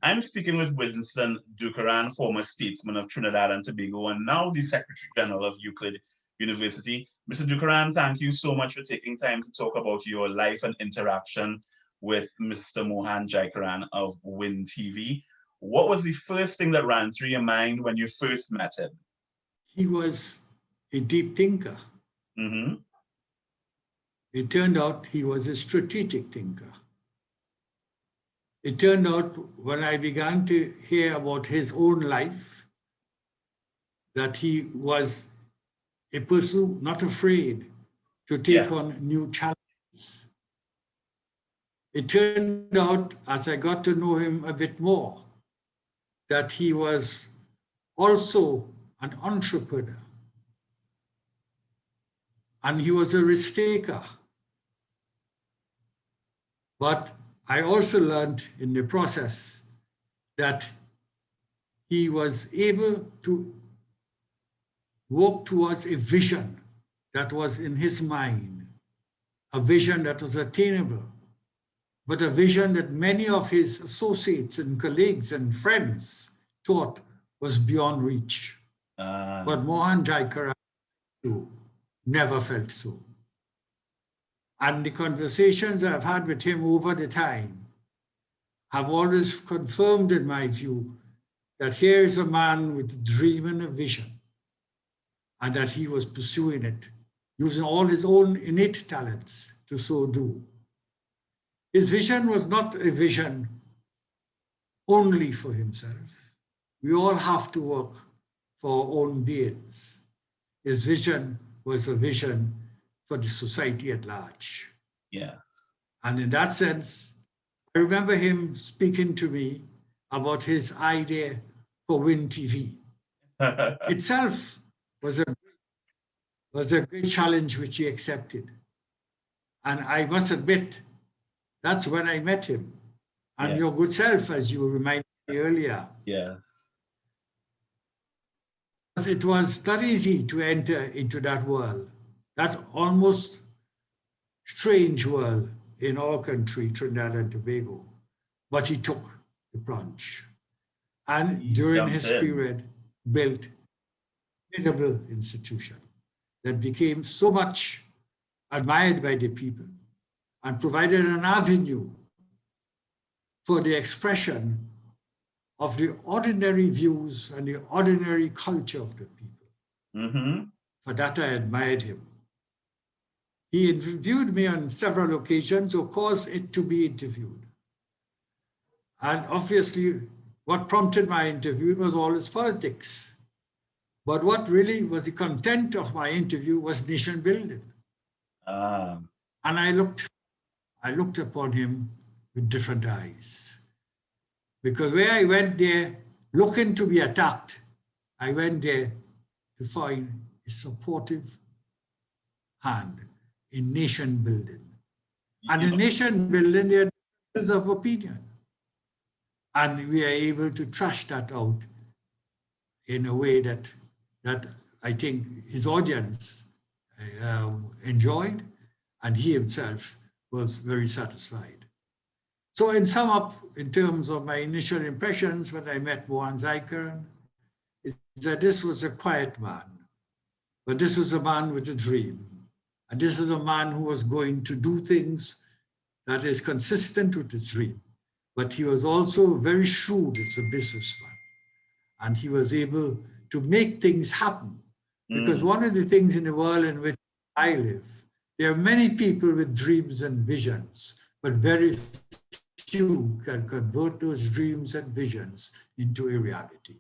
I'm speaking with Winston Ducaran, former statesman of Trinidad and Tobago, and now the Secretary General of Euclid University. Mr. Ducaran, thank you so much for taking time to talk about your life and interaction with Mr. Mohan Jaikaran of WIN TV. What was the first thing that ran through your mind when you first met him? He was a deep thinker. Mm-hmm. It turned out he was a strategic thinker. It turned out when I began to hear about his own life that he was a person not afraid to take on new challenges. It turned out, as I got to know him a bit more, that he was also an entrepreneur. And he was a risk taker. But I also learned in the process that he was able to work towards a vision that was in his mind, a vision that was attainable, but a vision that many of his associates and colleagues and friends thought was beyond reach. But Mohan Jaikaran never felt so. And the conversations I've had with him over the time have always confirmed in my view that here is a man with a dream and a vision, and that he was pursuing it, using all his own innate talents to so do. His vision was not a vision only for himself. We all have to work for our own beings. His vision was a vision for the society at large. Yeah. And in that sense, I remember him speaking to me about his idea for WIN TV. Itself was a great challenge which he accepted. And I must admit, that's when I met him. And your good self, as you reminded me earlier. Yeah. It was not easy to enter into that world, that almost strange world in our country, Trinidad and Tobago. But he took the plunge. And during his period, built a formidable institution that became so much admired by the people and provided an avenue for the expression of the ordinary views and the ordinary culture of the people. Mm-hmm. For that, I admired him. He interviewed me on several occasions or caused it to be interviewed. And obviously, what prompted my interview was all his politics. But what really was the content of my interview was nation building. And I looked upon him with different eyes. Because where I went there looking to be attacked, I went there to find a supportive hand in nation building. And in nation building, there are differences of opinion. And we are able to trash that out in a way that I think his audience enjoyed, and he himself was very satisfied. So in sum up, in terms of my initial impressions when I met Mohan Jaikaran, is that this was a quiet man, but this was a man with a dream. And this is a man who was going to do things that is consistent with his dream. But he was also very shrewd as a businessman. And he was able to make things happen. Because one of the things in the world in which I live, there are many people with dreams and visions, but very few can convert those dreams and visions into a reality.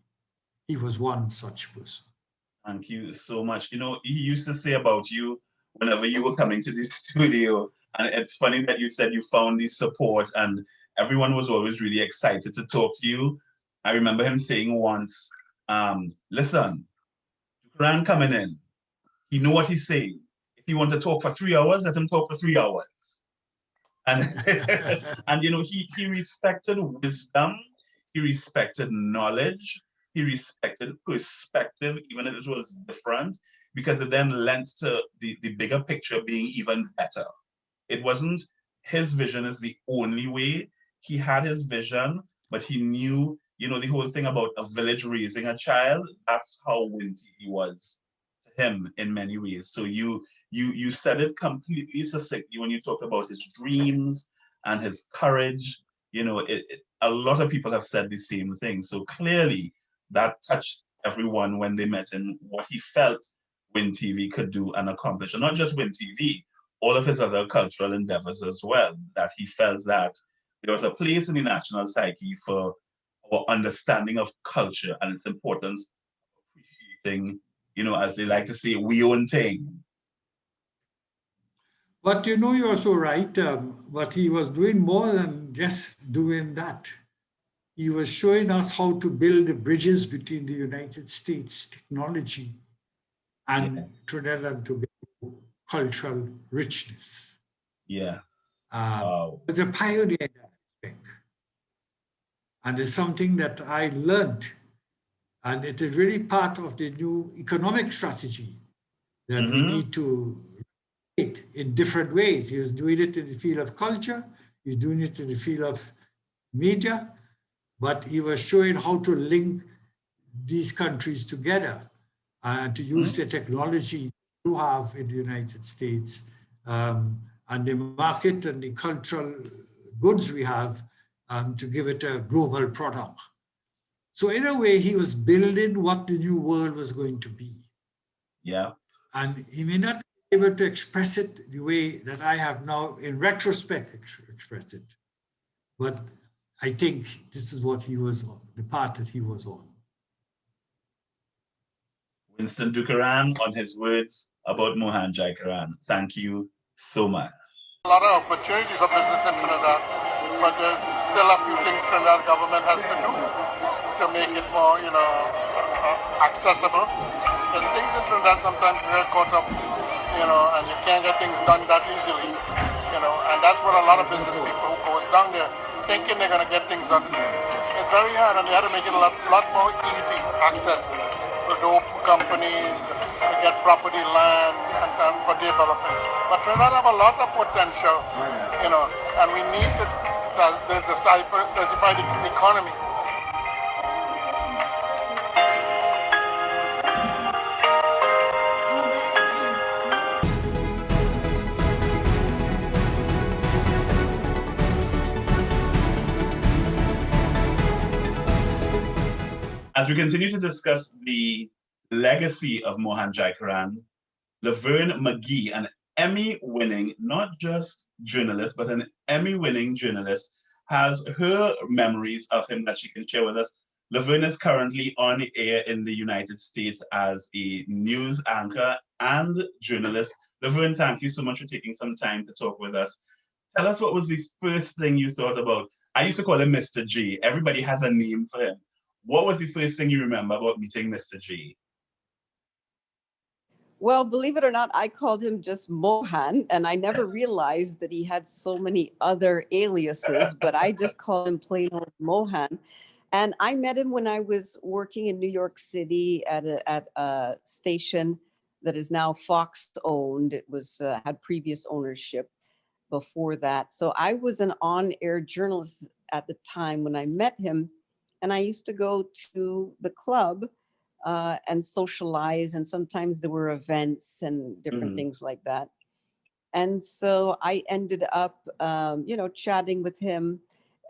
He was one such person. Thank you so much. You know, he used to say about you whenever you were coming to the studio, and it's funny that you said you found the support and everyone was always really excited to talk to you. I remember him saying once, listen, Ducaran coming in, he know what he's saying. If he want to talk for 3 hours, let him talk for 3 hours. And, and you know, he respected wisdom, he respected knowledge, he respected perspective, even if it was different, because it then lent to the bigger picture being even better. It wasn't his vision is the only way. He had his vision, but he knew, you know, the whole thing about a village raising a child. That's how Win TV was to him in many ways. So you said it completely succinctly when you talked about his dreams and his courage. You know, a lot of people have said the same thing. So clearly that touched everyone when they met him, what he felt Win TV could do and accomplish. And not just Win TV, all of his other cultural endeavors as well, that he felt that there was a place in the national psyche for our understanding of culture and its importance, appreciating, you know, as they like to say, we own thing. But you know, you're so right. But he was doing more than just doing that. He was showing us how to build bridges between the United States technology and Yeah. Trinidad and Tobago cultural richness. Yeah. He was a pioneer in that respect. And it's something that I learned. And it is really part of the new economic strategy that we need to it in different ways. He was doing it in the field of culture, he's doing it in the field of media, but he was showing how to link these countries together and to use the technology you have in the United States and the market and the cultural goods we have to give it a global product. So in a way, he was building what the new world was going to be. Yeah. And he may not be able to express it the way that I have now in retrospect expressed it. But I think this is what he was on, the path that he was on. Winston Dukaran on his words about Mohan Jaikaran. Thank you so much. A lot of opportunities for business in Trinidad, but there's still a few things Trinidad government has to do to make it more, accessible. There's things in Trinidad sometimes you get caught up, and you can't get things done that easily, and that's what a lot of business people who goes down there thinking they're going to get things done. It's very hard, and they had to make it a lot more easy access to open companies, to get property, land, and for development. But Trinidad have a lot of potential, and we need to diversify the economy. As we continue to discuss the legacy of Mohan Jaikaran, Laverne McGee, an Emmy-winning, not just journalist, but an Emmy-winning journalist, has her memories of him that she can share with us. Laverne is currently on the air in the United States as a news anchor and journalist. Laverne, thank you so much for taking some time to talk with us. Tell us, what was the first thing you thought about? I used to call him Mr. J. Everybody has a name for him. What was the first thing you remember about meeting Mr. J? Well, believe it or not, I called him just Mohan, and I never realized that he had so many other aliases, but I just called him plain old Mohan. And I met him when I was working in New York City at a station that is now Fox owned. It was had previous ownership before that. So I was an on-air journalist at the time when I met him, and I used to go to the club and socialize, and sometimes there were events and different things like that. And so I ended up, chatting with him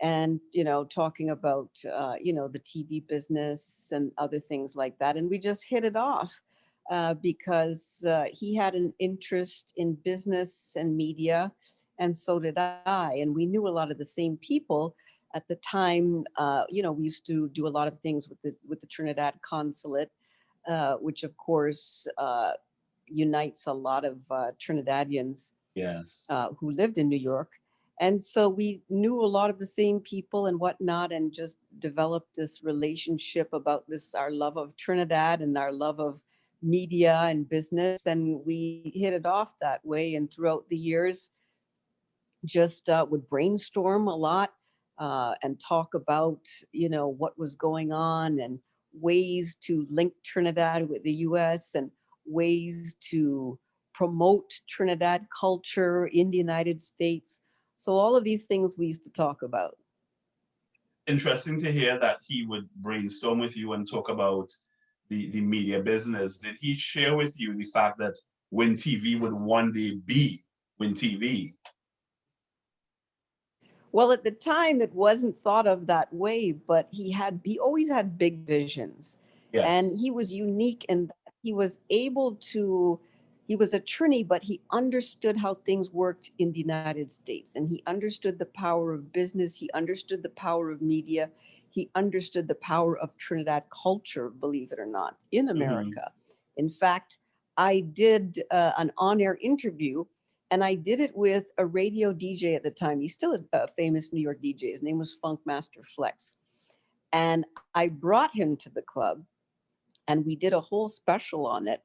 and, talking about, the TV business and other things like that. And we just hit it off because he had an interest in business and media, and so did I. And we knew a lot of the same people. At the time, we used to do a lot of things with the Trinidad consulate, which of course unites a lot of Trinidadians who lived in New York. And so we knew a lot of the same people and whatnot, and just developed this relationship about our love of Trinidad and our love of media and business. And we hit it off that way. And throughout the years, just would brainstorm a lot and talk about, what was going on and ways to link Trinidad with the US and ways to promote Trinidad culture in the United States. So all of these things we used to talk about. interesting to hear that he would brainstorm with you and talk about the media business. Did he share with you the fact that Win TV would one day be Win TV? Well, at the time, it wasn't thought of that way, but he always had big visions. Yes. And he was unique in that he was able to, he was a Trini, but he understood how things worked in the United States. And he understood the power of business. He understood the power of media. He understood the power of Trinidad culture, believe it or not, in America. In fact, I did an on-air interview, and I did it with a radio DJ at the time. He's still a famous New York DJ. His name was Funk Master Flex. And I brought him to the club, and we did a whole special on it.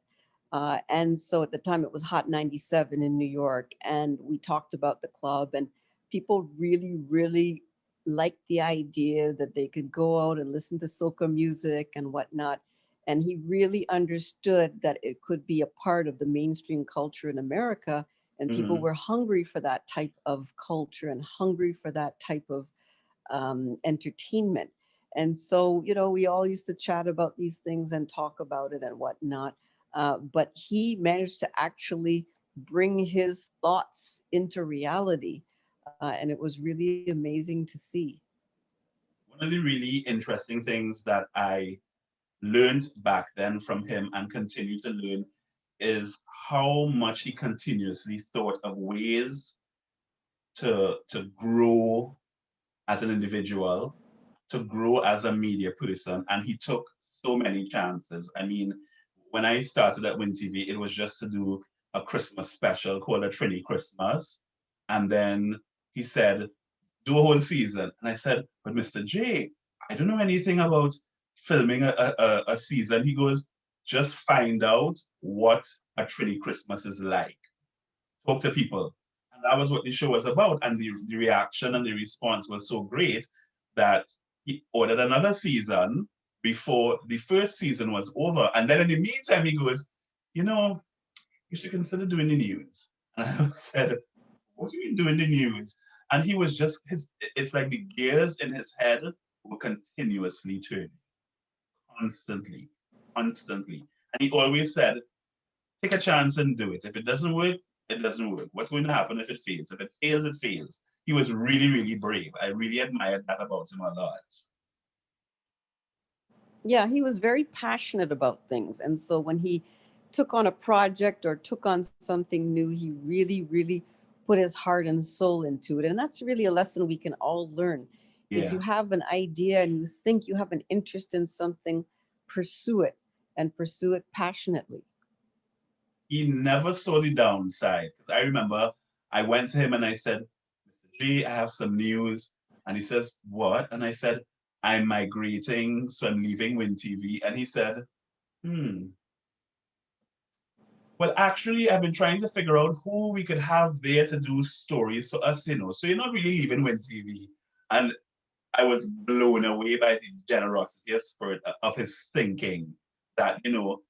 And so at the time it was Hot 97 in New York, and we talked about the club, and people really, really liked the idea that they could go out and listen to soca music and whatnot. And he really understood that it could be a part of the mainstream culture in America, and people were hungry for that type of culture and hungry for that type of entertainment. And so, you know, we all used to chat about these things and talk about it and whatnot. But he managed to actually bring his thoughts into reality. And it was really amazing to see. One of the really interesting things that I learned back then from him and continue to learn is how much he continuously thought of ways to grow as an individual, to grow as a media person, and he took so many chances. I mean, when I started at Win TV, it was just to do a Christmas special called a Trini Christmas, and then he said, do a whole season. And I said, but Mr. J, I don't know anything about filming a season. He goes, just find out what a Trini Christmas is like. Talk to people. And that was what the show was about. And the reaction and the response was so great that he ordered another season before the first season was over. And then in the meantime, he goes, you know, you should consider doing the news. And I said, what do you mean doing the news? And he was just, it's like the gears in his head were continuously turning, constantly, constantly. And he always said, take a chance and do it. If it doesn't work, it doesn't work. What's going to happen if it fails? If it fails, it fails. He was really, really brave. I really admired that about him a lot. Yeah, he was very passionate about things. And so when he took on a project or took on something new, he really, really put his heart and soul into it. And that's really a lesson we can all learn. Yeah. If you have an idea and you think you have an interest in something, pursue it and pursue it passionately. He never saw the downside. Because I remember I went to him and I said, Mr. G, I have some news. And he says, what? And I said, I'm migrating, so I'm leaving Win TV. And he said, well, actually, I've been trying to figure out who we could have there to do stories for us, you know. So you're not really leaving Win TV. And I was blown away by the generosity of spirit of his thinking that, you know,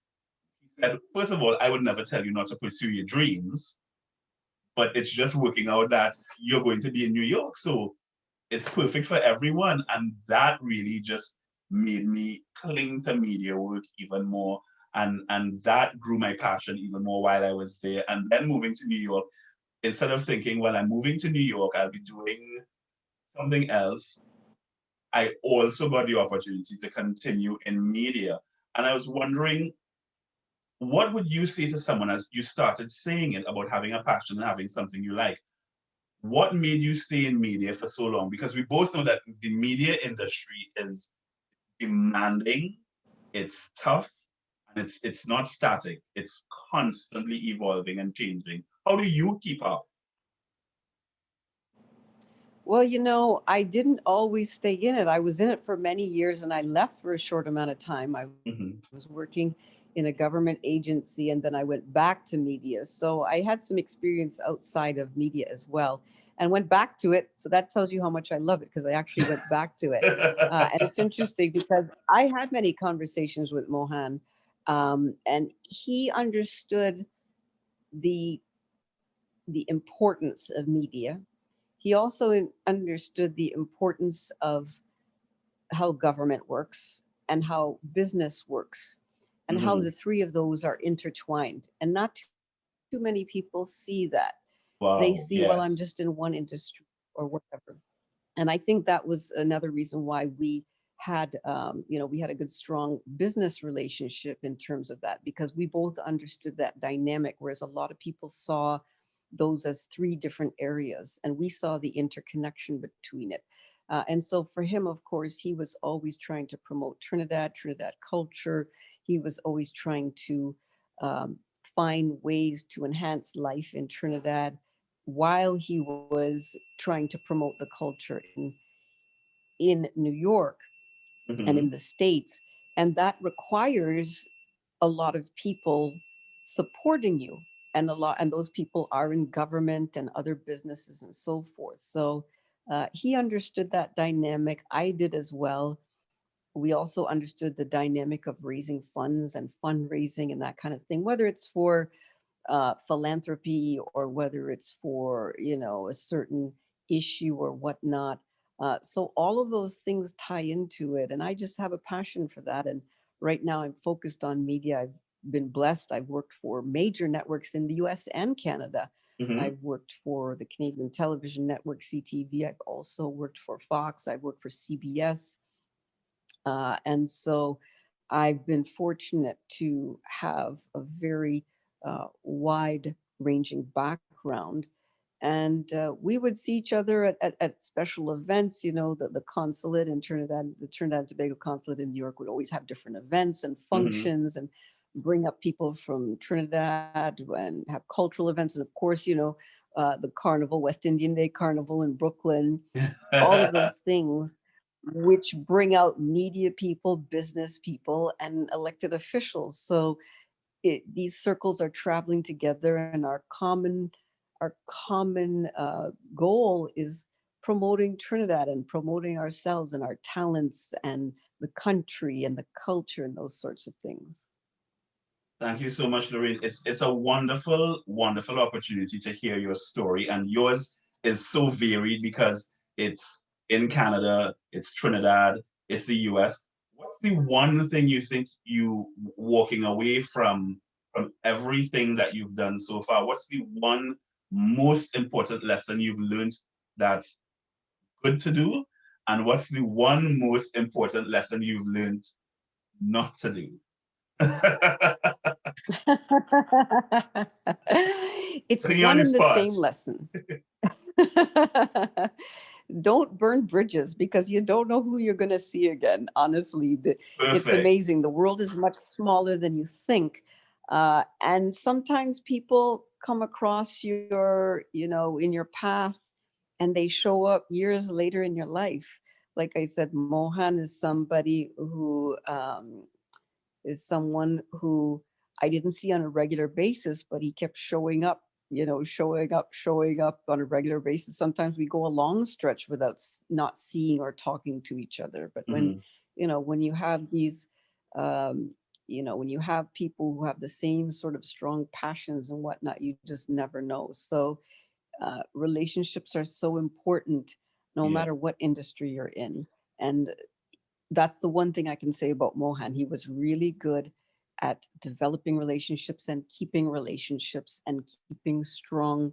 he said, first of all, I would never tell you not to pursue your dreams, but it's just working out that you're going to be in New York. So it's perfect for everyone. And that really just made me cling to media work even more. And that grew my passion even more while I was there. And then moving to New York, instead of thinking, well, I'm moving to New York, I'll be doing something else, I also got the opportunity to continue in media. And I was wondering, what would you say to someone as you started saying it about having a passion and having something you like? What made you stay in media for so long? Because we both know that the media industry is demanding, it's tough, and it's not static. It's constantly evolving and changing. How do you keep up? Well, you know, I didn't always stay in it. I was in it for many years and I left for a short amount of time. I was working in a government agency and then I went back to media. So I had some experience outside of media as well and went back to it. So that tells you how much I love it because I actually went back to it. And it's interesting because I had many conversations with Mohan and he understood the importance of media. He also understood the importance of how government works and how business works, and how Mhm. the three of those are intertwined. And not too many people see that. They Wow. see, well, I'm Yes. just in one industry or whatever. And I think that was another reason why we had, we had a good, strong business relationship in terms of that, because we both understood that dynamic, whereas a lot of people saw those as three different areas, and we saw the interconnection between it. And so for him, of course, he was always trying to promote Trinidad culture. He was always trying to um, find ways to enhance life in Trinidad while he was trying to promote the culture in New York and in Mhm. the States. And that requires a lot of people supporting you. And those people are in government and other businesses and so forth. So he understood that dynamic. I did as well. We also understood the dynamic of raising funds and fundraising and that kind of thing, whether it's for philanthropy or whether it's for, a certain issue or whatnot. So all of those things tie into it. And I just have a passion for that. And right now I'm focused on media. I've been blessed. I've worked for major networks in the US and Canada. Mhm. I've worked for the Canadian television network, CTV. I've also worked for Fox. I've worked for CBS. And so I've been fortunate to have a very wide ranging background. And we would see each other at special events. The consulate in Trinidad, the Trinidad and Tobago consulate in New York would always have different events and Mhm. functions and bring up people from Trinidad and have cultural events. And of course, the carnival, West Indian Day Carnival in Brooklyn, all of those things which bring out media people, business people, and elected officials. So these circles are traveling together, and our common goal is promoting Trinidad and promoting ourselves and our talents and the country and the culture and those sorts of things. Thank you so much, Lorraine. It's a wonderful, wonderful opportunity to hear your story, and yours is so varied because it's in Canada, it's Trinidad, it's the US. What's the one thing you think you walking away from everything that you've done so far? What's the one most important lesson you've learned that's good to do? And what's the one most important lesson you've learned not to do? It's Putting you on one the and the spot. same lesson. Don't burn bridges because you don't know who you're going to see again. Honestly, it's Perfect. amazing. The world is much smaller than you think. And sometimes people come across in your path, and they show up years later in your life. Like I said, Mohan is somebody who is someone who I didn't see on a regular basis, but he kept showing up on a regular basis. Sometimes we go a long stretch without not seeing or talking to each other. But Mhm. when you have these, when you have people who have the same sort of strong passions and whatnot, you just never know. So relationships are so important no Yeah. matter what industry you're in. And that's the one thing I can say about Mohan. He was really good at developing relationships and keeping relationships and keeping strong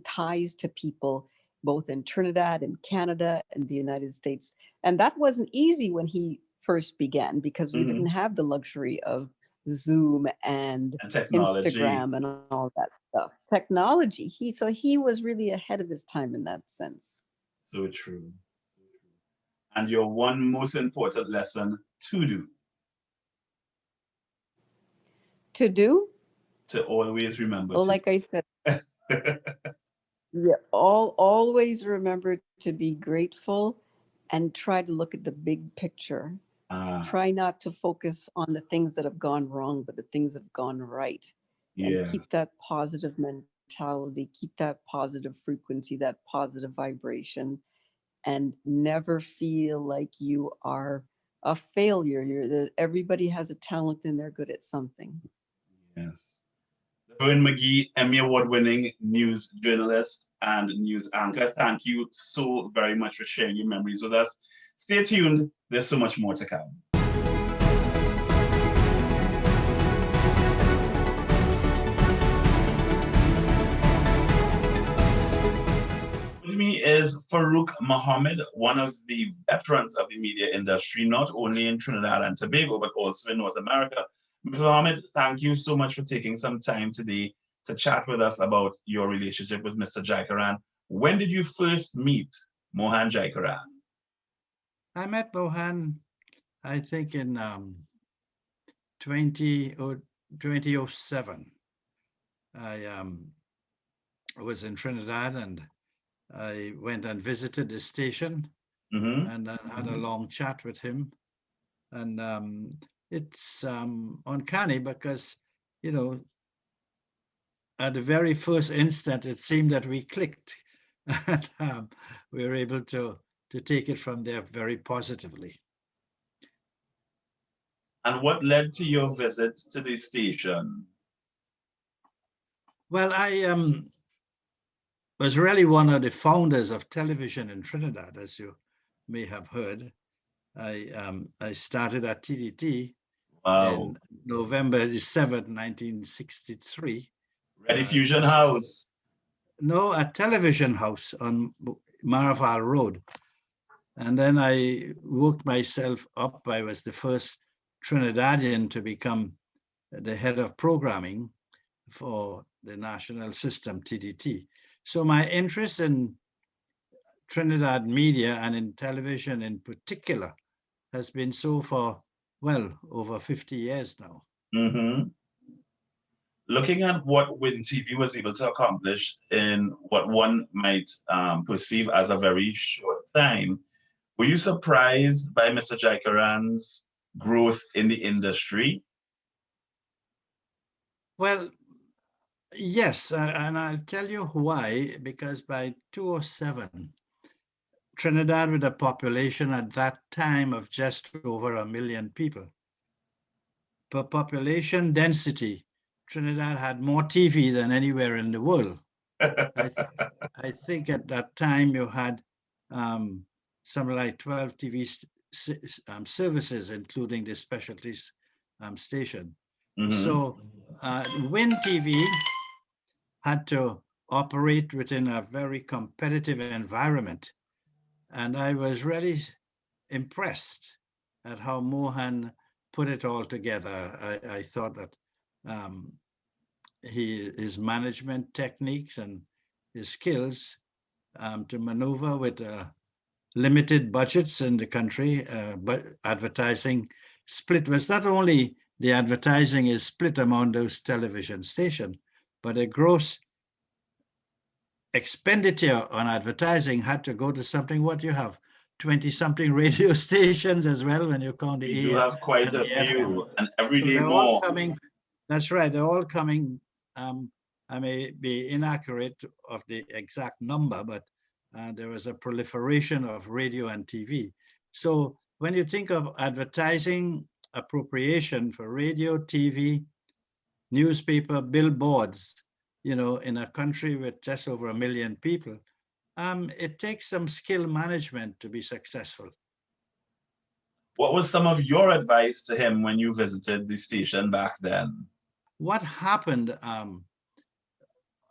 ties to people, both in Trinidad and Canada and the United States. And that wasn't easy when he first began because we didn't Mhm. have the luxury of Zoom and And technology. Instagram and all that stuff. Technology. He was really ahead of his time in that sense. So true. And your one most important lesson to do, To do, to always remember well, to like I said, do. yeah, always remember to be grateful and try to look at the big picture. Ah, Try not to focus on the things that have gone wrong, but the things that have gone right. And yeah. keep that positive mentality, keep that positive frequency, that positive vibration, and never feel like you are a failure. Everybody has a talent and they're good at something. Yes. Vern McGee, Emmy Award-winning news journalist and news anchor. Thank you so very much for sharing your memories with us. Stay tuned. There's so much more to come. With me is Farouk Mohammed, one of the veterans of the media industry, not only in Trinidad and Tobago, but also in North America. Mr. Mohammed, thank you so much for taking some time today to chat with us about your relationship with Mr. Jaikaran. When did you first meet Mohan Jaikaran? I met Mohan, I think, in 2007. I was in Trinidad and I went and visited the station and I had a long chat with him. And it's uncanny because, you know, at the very first instant, it seemed that we clicked and we were able to take it from there very positively. And what led to your visit to the station? Well, I was really one of the founders of television in Trinidad, as you may have heard. I started at TDT in November 7th, 1963. Rediffusion House. No, a television house on Maraval Road. And then I worked myself up. I was the first Trinidadian to become the head of programming for the national system, TDT. So my interest in Trinidad media and in television in particular has been so for, well, over 50 years now. Looking at what Win TV was able to accomplish in what one might perceive as a very short time, were you surprised by Mr. Jaikaran's growth in the industry? Well, yes, and I'll tell you why, because by 2007, Trinidad, with a population at that time of just over 1 million people, per population density, Trinidad had more TV than anywhere in the world. I think at that time you had something like 12 TV services, including the specialties station. So Win TV had to operate within a very competitive environment. And I was really impressed at how Mohan put it all together. I thought that his management techniques and his skills to maneuver with limited budgets in the country, but advertising split was not only the advertising is split among those television stations, but a gross expenditure on advertising had to go to something. What you have, 20-something radio stations as well when you count the You have quite a few, and every day they're more. all coming. That's right. They're all coming. I may be inaccurate of the exact number, but there was a proliferation of radio and TV. So when you think of advertising appropriation for radio, TV, newspaper, billboards, you know, in a country with just over 1 million people, it takes some skill management to be successful. What was some of your advice to him when you visited the station back then? What happened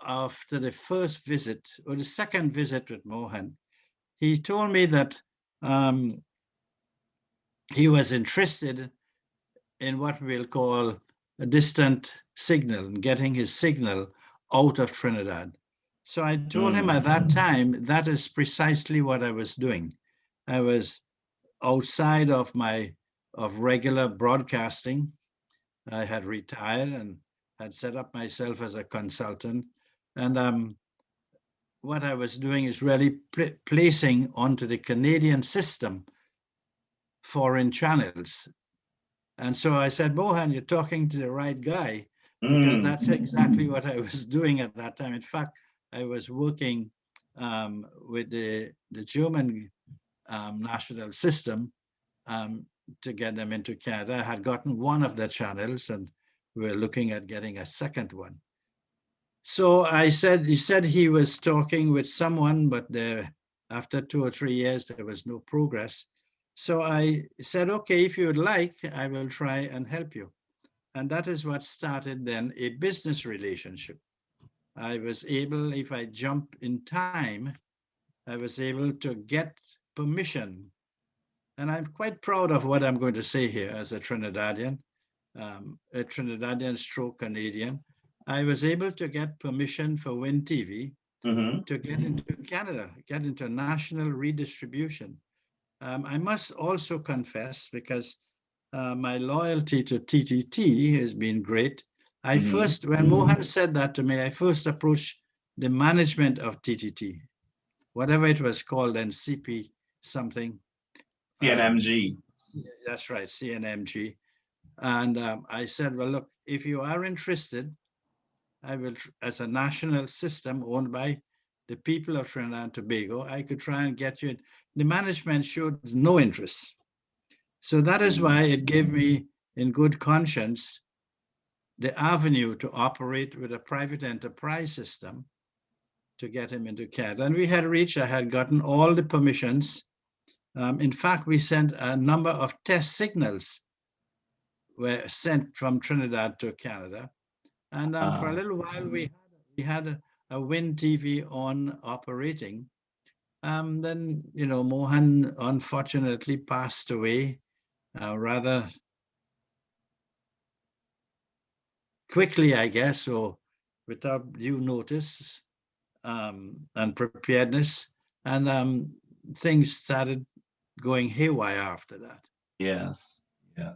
after the first visit or the second visit with Mohan? He told me that he was interested in what we'll call a distant signal and getting his signal out of Trinidad. So I told him at that time, that is precisely what I was doing. I was outside of regular broadcasting. I had retired and had set up myself as a consultant. And what I was doing is really placing onto the Canadian system foreign channels. And so I said, Mohan, you're talking to the right guy, because that's exactly what I was doing at that time. In fact, I was working with the German national system to get them into Canada. I had gotten one of the channels and we were looking at getting a second one. So he said he was talking with someone, but after 2 or 3 years, there was no progress. So I said, okay, if you would like, I will try and help you. And that is what started then a business relationship. I was able, if I jump in time, I was able to get permission. And I'm quite proud of what I'm going to say here as a Trinidadian stroke Canadian. I was able to get permission for Win TV to get into Canada, get into national redistribution. I must also confess, because my loyalty to TTT has been great. When Mohan said that to me, I first approached the management of TTT, whatever it was called then, CP something. CNMG. That's right, CNMG. And I said, well, look, if you are interested, I will, as a national system owned by the people of Trinidad and Tobago, I could try and get you in. The management showed no interest. So that is why it gave me, in good conscience, the avenue to operate with a private enterprise system to get him into Canada. And I had gotten all the permissions. In fact, we sent a number of test signals were sent from Trinidad to Canada. And for a little while, we had a Win TV on operating. Then, Mohan unfortunately passed away rather quickly, I guess, or without due notice and preparedness. And things started going haywire after that. Yes, yeah.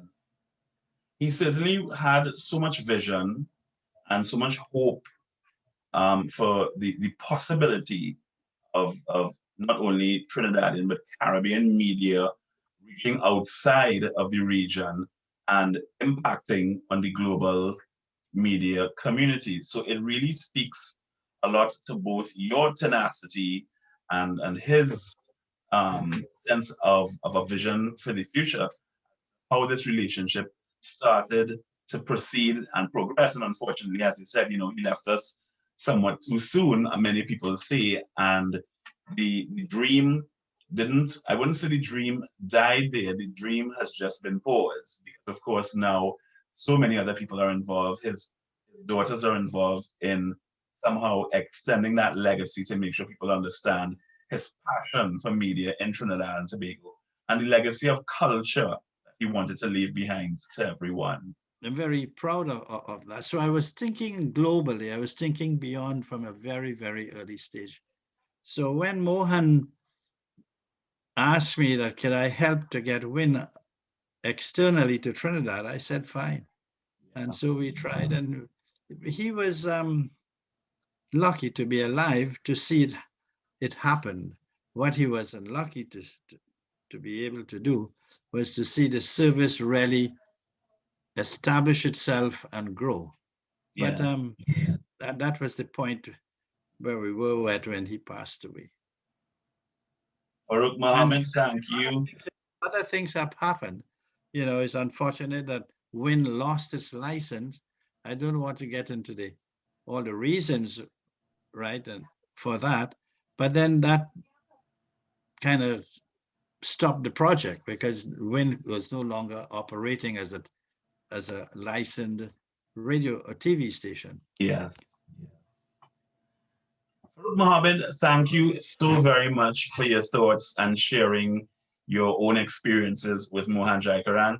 He certainly had so much vision and so much hope for the possibility of not only Trinidadian but Caribbean media reaching outside of the region and impacting on the global media community. So it really speaks a lot to both your tenacity and his sense of a vision for the future, how this relationship started to proceed and progress. And unfortunately, as he said, he left us somewhat too soon, many people say, and the dream I wouldn't say the dream died there. The dream has just been paused because, of course, now so many other people are involved. His daughters are involved in somehow extending that legacy to make sure people understand his passion for media in Trinidad and Tobago and the legacy of culture that he wanted to leave behind to everyone. I'm very proud of that. So I was thinking globally. I was thinking beyond from a very, very early stage. So when Mohan asked me that, could I help to get Win externally to Trinidad, I said, fine. And so we tried, and he was lucky to be alive to see it happen. What he was unlucky to be able to do was to see the service really establish itself and grow. Yeah. But that was the point where we were at when he passed away. Farooq Mohammed, thank you. Other things have happened. It's unfortunate that Win lost its license. I don't want to get into all the reasons, right, and for that. But then that kind of stopped the project because Win was no longer operating as a licensed radio or TV station. Yes. Farooq Mohammed, thank you so very much for your thoughts and sharing your own experiences with Mohan Jaikaran.